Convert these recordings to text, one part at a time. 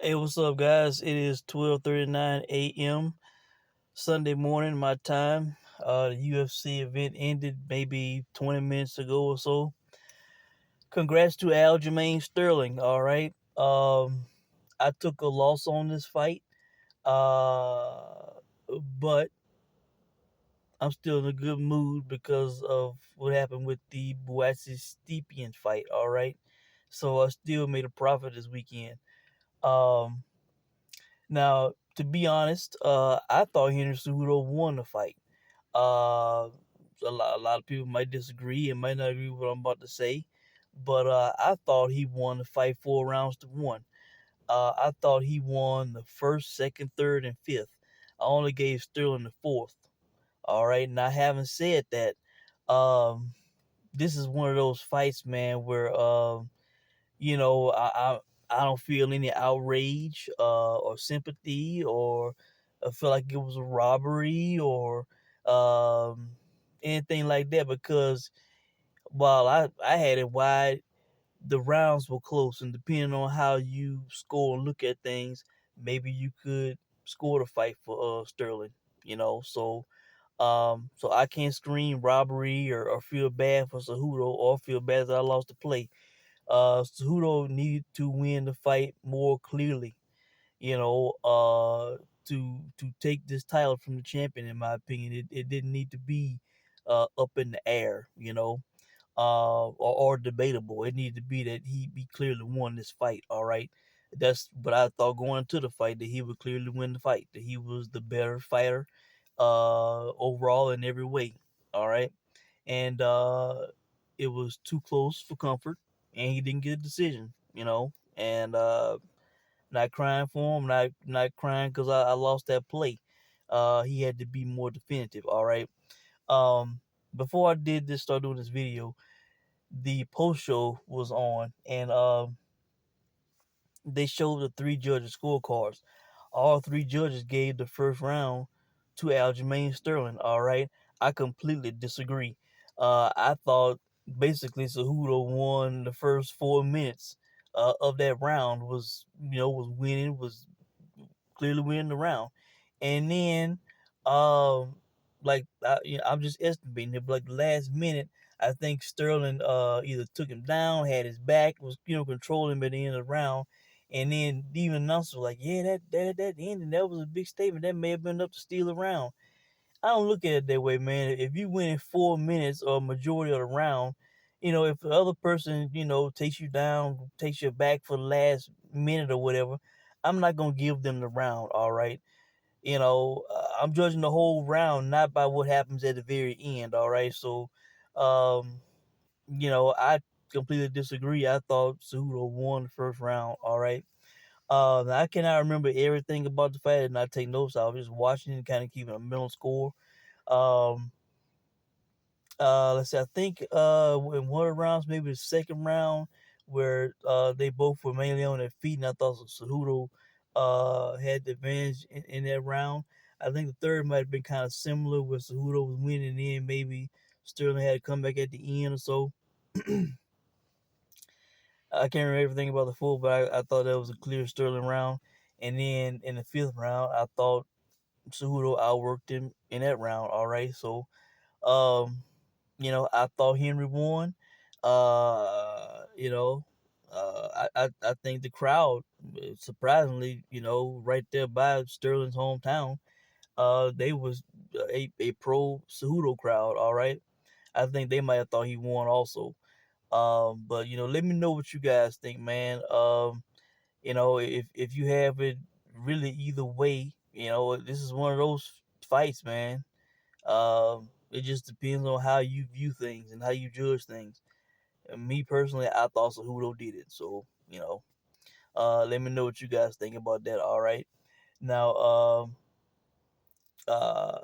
Hey, what's up, guys? It is 12:39 a.m. Sunday morning, my time. The UFC event ended maybe 20 minutes ago or so. Congrats to Aljamain Sterling. All right. I took a loss on this fight, uh, but I'm still in a good mood because of what happened with the Buatsi Stepien fight. All right. So I still made a profit this weekend. Um, Now, to be honest, I thought Henry Cejudo won the fight. Uh, a lot of people might disagree and might not agree with what I'm about to say, but I thought he won the fight 4 rounds to 1. I thought he won the first, second, third, and fifth. I only gave Sterling the fourth. All right, and I haven't said that. Um, this is one of those fights, man, where you know, I don't feel any outrage or sympathy or I feel like it was a robbery or um, anything like that because while I had it wide, the rounds were close, and depending on how you score and look at things, maybe you could score the fight for Sterling. So I can't scream robbery or feel bad for Cejudo or feel bad that I lost the play. Cejudo needed to win the fight more clearly, to take this title from the champion. In my opinion, it didn't need to be up in the air, or debatable. It needed to be that he clearly won this fight. All right, that's what I thought going into the fight, that he would clearly win the fight, that he was the better fighter, overall in every way. All right, and it was too close for comfort, and he didn't get a decision. And not crying for him, not crying because I lost that play. He had to be more definitive. All right. Um, Before I did this, start doing this video, the post show was on, and they showed the three judges scorecards. All three judges gave the first round to Aljamain Sterling. All right, I completely disagree. I thought basically Cejudo won the first 4 minutes of that round. Was winning, was clearly winning the round, and then I'm just estimating it, but like the last minute, I think Sterling either took him down, had his back, was controlling him at the end of the round, and then even announcer was like, yeah, that ending, that was a big statement. That may have been enough to steal a round. I don't look at it that way, man. If you win in 4 minutes or majority of the round, if the other person, takes you down, takes you back for the last minute or whatever, I'm not gonna give them the round. All right. I'm judging the whole round, not by what happens at the very end. All right. So, um, I completely disagree. I thought Cejudo won the first round. All right. I cannot remember everything about the fight and not take notes. I was just watching and kind of keeping a mental score. Um, let's see. I think in one of the rounds, maybe the second round, where they both were mainly on their feet, and I thought Cejudo had the advantage in that round. I think the third might have been kind of similar, where Cejudo was winning, and maybe Sterling had to come back at the end or so. I can't remember everything about the fourth, but I thought that was a clear Sterling round. And then in the fifth round, I thought Cejudo outworked him in that round. All right, so um, I thought Henry won. You know, I think the crowd, surprisingly, right there by Sterling's hometown, they was a pro Cejudo crowd. All right, I think they might have thought he won also. But let me know what you guys think, man. If you have it really either way, this is one of those fights, man. It just depends on how you view things and how you judge things. And me personally, I thought Cejudo did it. So, let me know what you guys think about that. All right. Now, uh,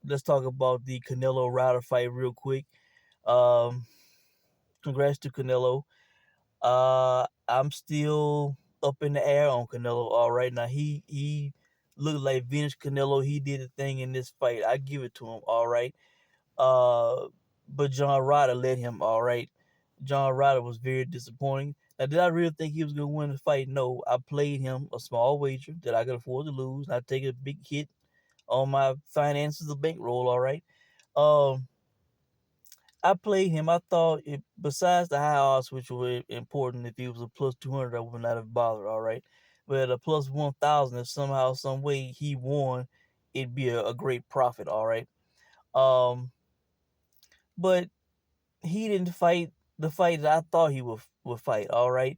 let's talk about the Canelo Ryder fight real quick. Um, Congrats to Canelo. I'm still up in the air on Canelo. All right. Now he looked like vintage Canelo. He did a thing in this fight. I give it to him. All right. Uh, but John Ryder led him. All right. John Ryder was very disappointing. Now, did I really think he was going to win the fight? No. I played him a small wager that I could afford to lose. I take a big hit on my finances, the bankroll, all right? Um, I played him. I thought, besides the high odds, which were important, if he was a plus 200, I would not have bothered, all right? But at a plus 1,000, if somehow, some way he won, it'd be a great profit, all right? Um, but he didn't fight the fight that I thought he would fight, all right?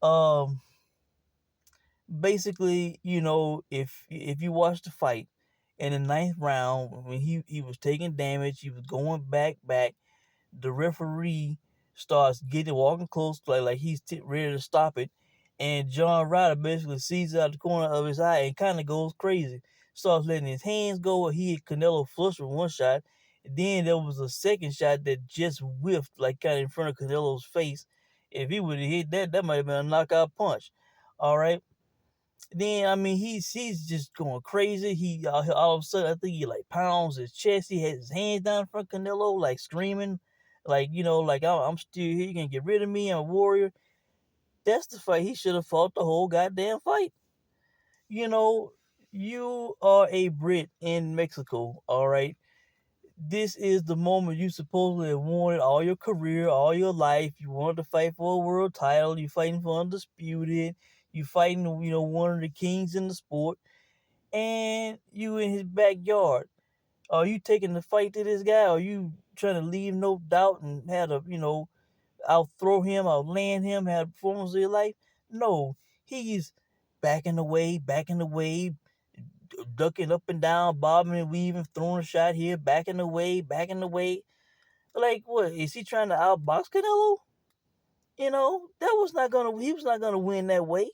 Um, Basically, if you watch the fight in the ninth round, when he was taking damage, he was going back, the referee starts getting walking close, like he's ready to stop it, and John Ryder basically sees it out the corner of his eye and kind of goes crazy, starts letting his hands go. He hit Canelo flush with one shot. Then there was a second shot that just whiffed, like kind of in front of Canelo's face. If he would have hit that, that might have been a knockout punch. All right. Then I mean he's just going crazy. He all of a sudden I think he like pounds his chest. He has his hands down in front of Canelo, like screaming, like like I'm still here. You can get rid of me. I'm a warrior. That's the fight he should have fought the whole goddamn fight. You know, you are a Brit in Mexico. All right, this is the moment you supposedly have wanted all your career, all your life. You wanted to fight for a world title. You fighting for undisputed. You fighting, one of the kings in the sport, and you in his backyard. Are you taking the fight to this guy? Are you trying to leave no doubt and have to, out throw him, out land him, have the performance of your life? No, he's backing away, ducking up and down, bobbing and weaving, throwing a shot here, backing away, backing away. Like what? Is he trying to outbox Canelo? That was not gonna. He was not gonna win that way.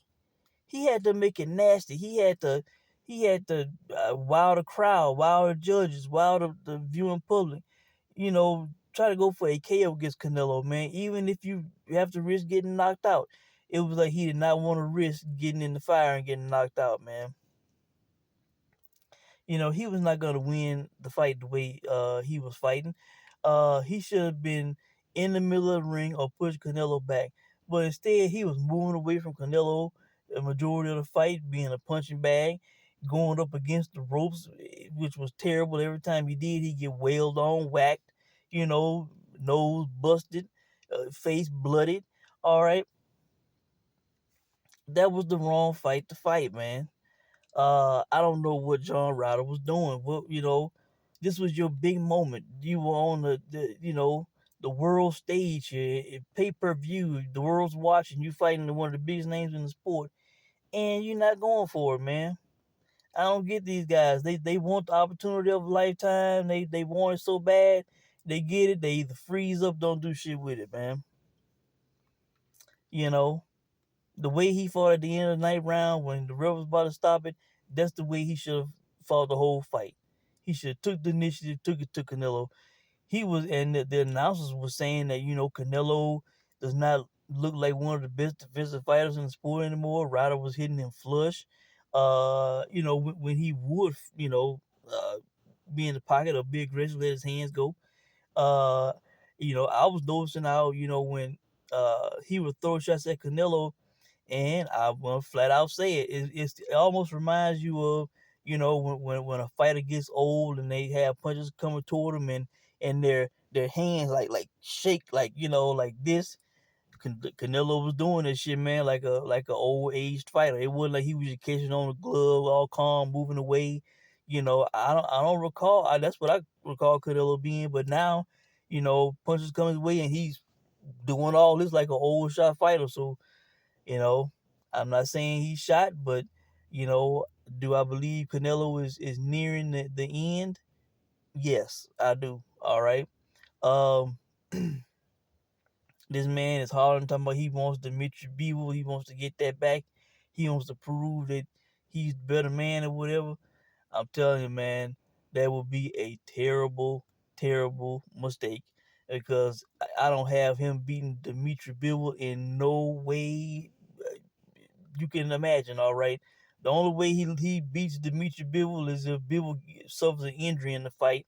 He had to make it nasty. He had to wow the crowd, wow the judges, wow the viewing public. Try to go for a KO against Canelo, man. Even if you have to risk getting knocked out, it was like he did not want to risk getting in the fire and getting knocked out, man. He was not gonna win the fight the way he was fighting. He should have been in the middle of the ring or push Canelo back. But instead he was moving away from Canelo the majority of the fight, being a punching bag, going up against the ropes, which was terrible. Every time he did, he get wailed on, whacked, nose busted, face blooded. All right. That was the wrong fight to fight, man. I don't know what John Ryder was doing. This was your big moment. You were on the world stage here, pay per view. The world's watching you fighting one of the biggest names in the sport, and you're not going for it, man. I don't get these guys. They want the opportunity of a lifetime. They want it so bad. They get it. They either freeze up, don't do shit with it, man. You know, the way he fought at the end of the ninth round when the ref was about to stop it, that's the way he should have fought the whole fight. He should have took the initiative, took it to Canelo. And the announcers were saying that, Canelo does not look like one of the best defensive fighters in the sport anymore. Ryder was hitting him flush. When he would, be in the pocket or be aggressive, let his hands go. Uh, I was noticing how, when he would throw shots at Canelo, and I will flat out say it. It almost reminds you of when a fighter gets old and they have punches coming toward them, and their hands like shake like like this. Canelo was doing this shit, man, like a old aged fighter. It wasn't like he was just catching on the glove, all calm, moving away. I don't recall. That's what I recall Canelo being, but now, punches coming his way and he's doing all this like an old shot fighter. So you know, I'm not saying he's shot, but you know, do I believe Canelo is nearing the end? Yes, I do. All right. Um, this man is hollering talking about he wants Dimitri Bivol. He wants to get that back. He wants to prove that he's the better man or whatever. I'm telling you, man, that would be a terrible, terrible mistake because I don't have him beating Dimitri Bivol in no way you can imagine, all right. The only way he beats Dimitri Bivol is if Bivol suffers an injury in the fight,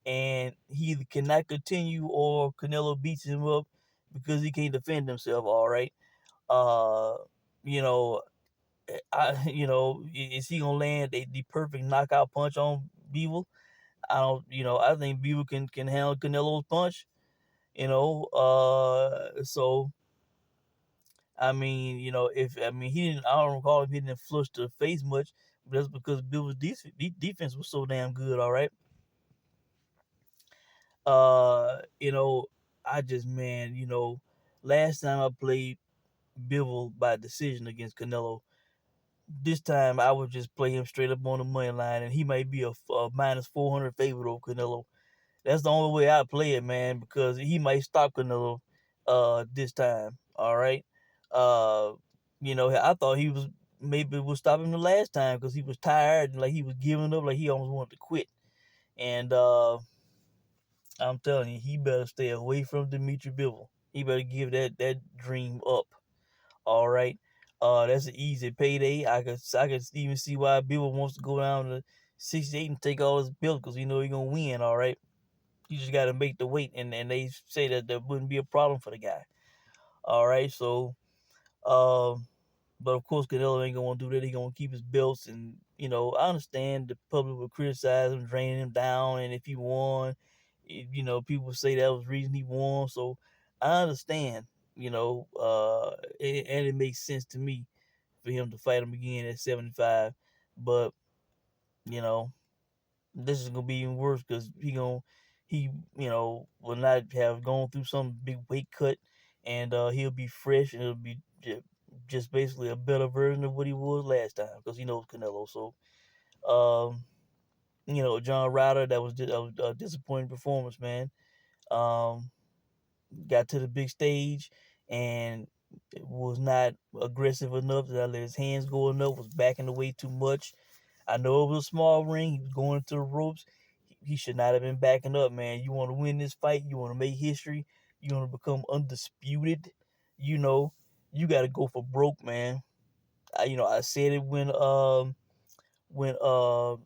and he either cannot continue or Canelo beats him up because he can't defend himself. All right. Uh, you know, is he gonna land the perfect knockout punch on Beaver? I don't, I think Beaver can handle Canelo's punch. So I mean, if I mean he didn't, I don't recall if he didn't flush to the face much, but that's because Beaver's defense was so damn good. All right. Uh, you know, I just man, last time I played Bivol by decision against Canelo. This time I would just play him straight up on the money line, and he might be a minus 400 favorite over Canelo. That's the only way I play it, man, because he might stop Canelo this time. All right. Uh, I thought he was maybe would stop him the last time because he was tired and like he was giving up, like he almost wanted to quit. And I'm telling you, he better stay away from Dimitri Bivol. He better give that dream up. All right. That's an easy payday. I could even see why Bivol wants to go down to 68 and take all his bills because he's gonna win. All right. You just got to make the weight, and they say that there wouldn't be a problem for the guy. All right. So, um, but of course, Canelo ain't gonna do that. He gonna keep his belts, and I understand the public will criticize him, draining him down, and if he won, people say that was the reason he won. So I understand, and it makes sense to me for him to fight him again at 75. But you know, this is gonna be even worse because he will not have gone through some big weight cut, and he'll be fresh, and it'll be just basically a better version of what he was last time because he knows Canelo. So, um, John Ryder, that was a disappointing performance, man. Um, got to the big stage and was not aggressive enough. That let his hands go enough. Was backing away too much. I know it was a small ring. He was going into the ropes. He should not have been backing up, man. You want to win this fight. You want to make history. You want to become undisputed. You know, you got to go for broke, man. I said it when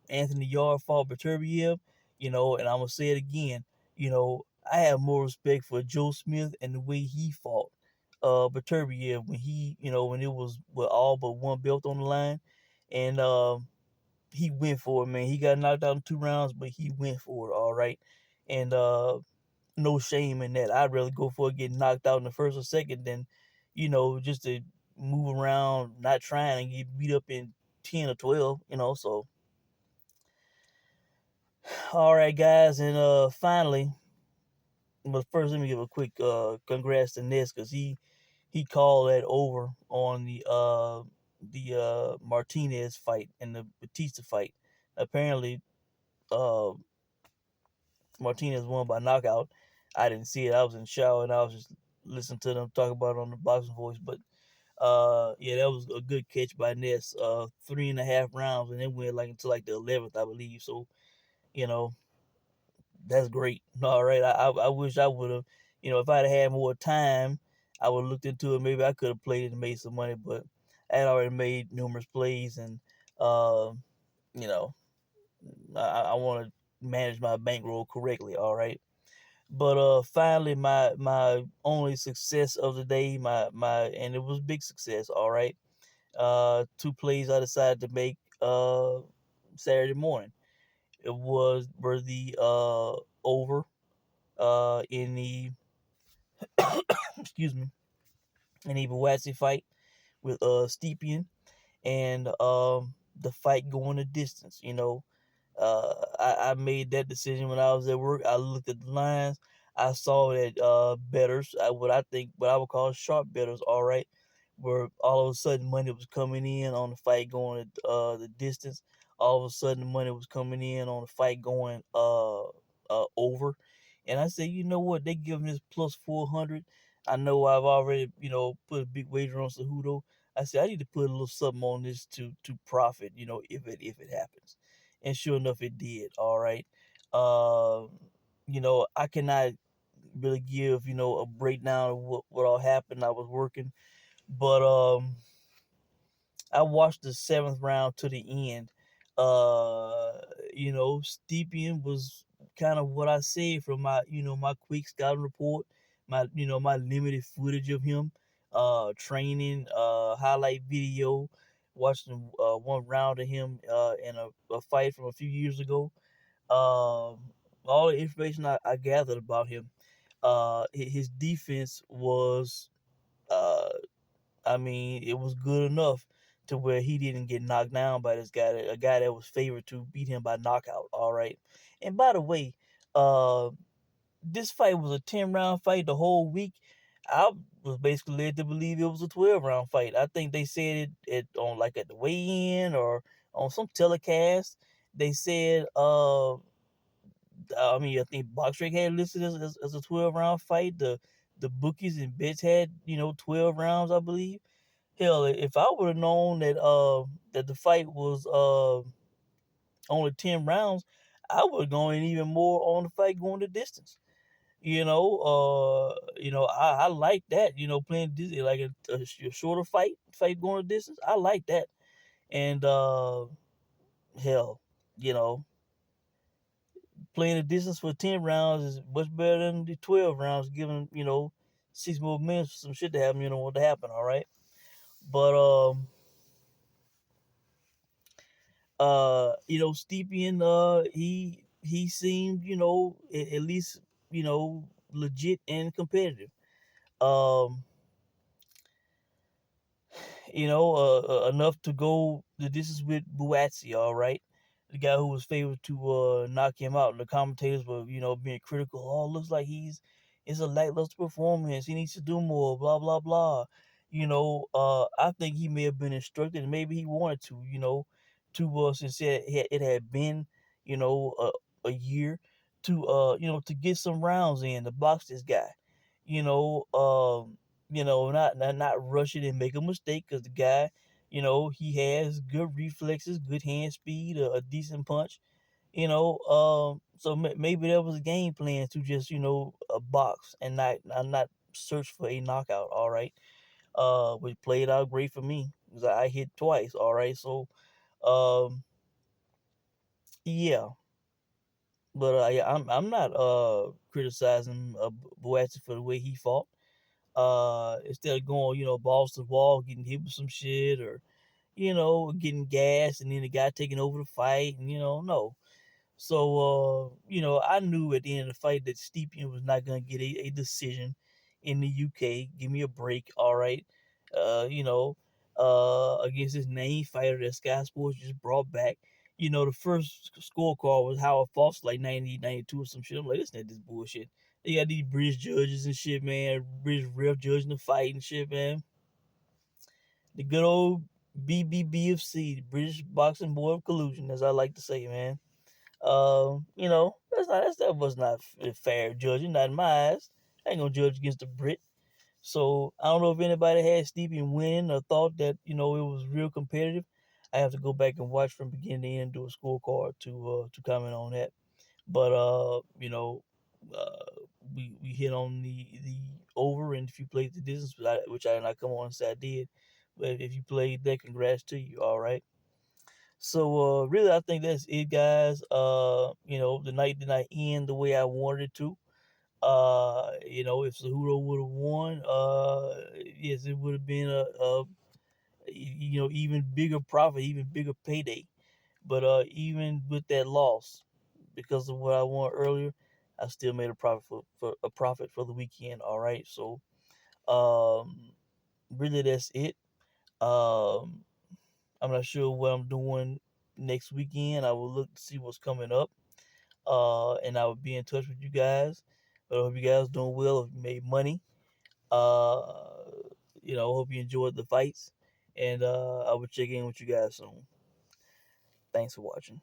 Anthony Yard fought Beterbiev, and I'm gonna say it again. I have more respect for Joe Smith and the way he fought Beterbiev when it was with all but one belt on the line, and he went for it, man. He got knocked out in 2 rounds, but he went for it, all right. And no shame in that. I'd rather go for it getting knocked out in the first or second than, just to move around, not trying and get beat up in 10 or 12, So, all right, guys. And finally, but first, let me give a quick congrats to Ness because he called that over on the Martinez fight and the Batista fight. Apparently, uh, Martinez won by knockout. I didn't see it. I was in the shower and I was just listening to them talk about it on the boxing voice. But yeah, that was a good catch by Ness. 3.5 rounds, and it went like until like the 11th, I believe. So you know that's great. All right, I wish I would have. If I'd had more time, I would have looked into it. Maybe I could have played it and made some money, but I had already made numerous plays, and uh, you know, I want to manage my bankroll correctly. All right. But finally, my only success of the day, my and it was a big success. All right, 2 plays I decided to make Saturday morning. It was were the over in the excuse me in the Buatsi fight with Stepien, and the fight going the distance. I made that decision when I was at work. I looked at the lines. I saw that bettors, what I would call sharp bettors, all right, where all of a sudden money was coming in on the fight going the distance. All of a sudden, the money was coming in on the fight going over. And I said, you know what? They give me this plus 400. I know I've already put a big wager on Cejudo. I said I need to put a little something on this to profit. If it happens, and sure enough, it did. All right. I cannot really give a breakdown of what all happened. I was working, but I watched the 7th round to the end. Stepien was kind of what I said from my quick scouting report, my limited footage of him. training, highlight video, watching one round of him in a fight from a few years ago. All the information I gathered about him, his defense was, uh, I mean, it was good enough to where he didn't get knocked down by this guy, a guy that was favored to beat him by knockout. All right. And by the way, uh, this fight was a 10 round fight the whole week. I was basically led to believe it was a 12 round fight. I think they said it on like at the weigh in or on some telecast. They said, I mean, I think BoxRec had listed as a 12 round fight. The bookies and bets had 12 rounds, I believe. Hell, if I would have known that the fight was only 10 rounds, I would have gone in even more on the fight going the distance. I like that. Playing Disney like a shorter fight going a distance. I like that, and hell, you know, playing a distance for 10 rounds is much better than the 12 rounds, giving 6 more minutes for some shit to happen. You know what to happen. All right, but Stepien, he seemed at least legit and competitive. Um, enough to go the distance with Buatsi, all right? The guy who was favored to knock him out. And the commentators were, being critical. Oh, looks like it's a lackluster performance. He needs to do more, blah, blah, blah. I think he may have been instructed, and maybe he wanted to, since it had been, a year to get some rounds in to box this guy. You know, um, not rush it and make a mistake because the guy, he has good reflexes, good hand speed, a decent punch. So maybe that was a game plan to just a box and not search for a knockout. All right, which played out great for me because I hit twice. All right, so um, yeah, but yeah, I'm not criticizing Boatsi for the way he fought. Instead of going, balls to the wall, getting hit with some shit or, getting gassed and then the guy taking over the fight and, no. So, I knew at the end of the fight that Stepien was not going to get a decision in the UK. Give me a break, all right? You know, against this name fighter that Sky Sports just brought back. The first scorecard was Howard Foster, like 98, 92 or some shit. I'm like, this not this bullshit. They got these British judges and shit, man. British ref judging the fight and shit, man. The good old BBBFC, the British Boxing Board of Collusion, as I like to say, man. That was not fair judging, not in my eyes. I ain't gonna judge against the Brit. So I don't know if anybody had Stepien winning or thought that it was real competitive. I have to go back and watch from beginning to end and do a scorecard to comment on that. But uh, we hit on the over, and if you played the distance, which I did not come on and say I did, but if you played that, congrats to you. All right. So really, I think that's it, guys. The night did not end the way I wanted it to. If Cejudo would have won, yes, it would have been a even bigger profit, even bigger payday. But even with that loss, because of what I won earlier, I still made a profit for the weekend. All right, so um, really that's it. Um, I'm not sure what I'm doing next weekend. I will look to see what's coming up. And I will be in touch with you guys. But I hope you guys doing well. If you made money, uh, hope you enjoyed the fights. And I will check in with you guys soon. Thanks for watching.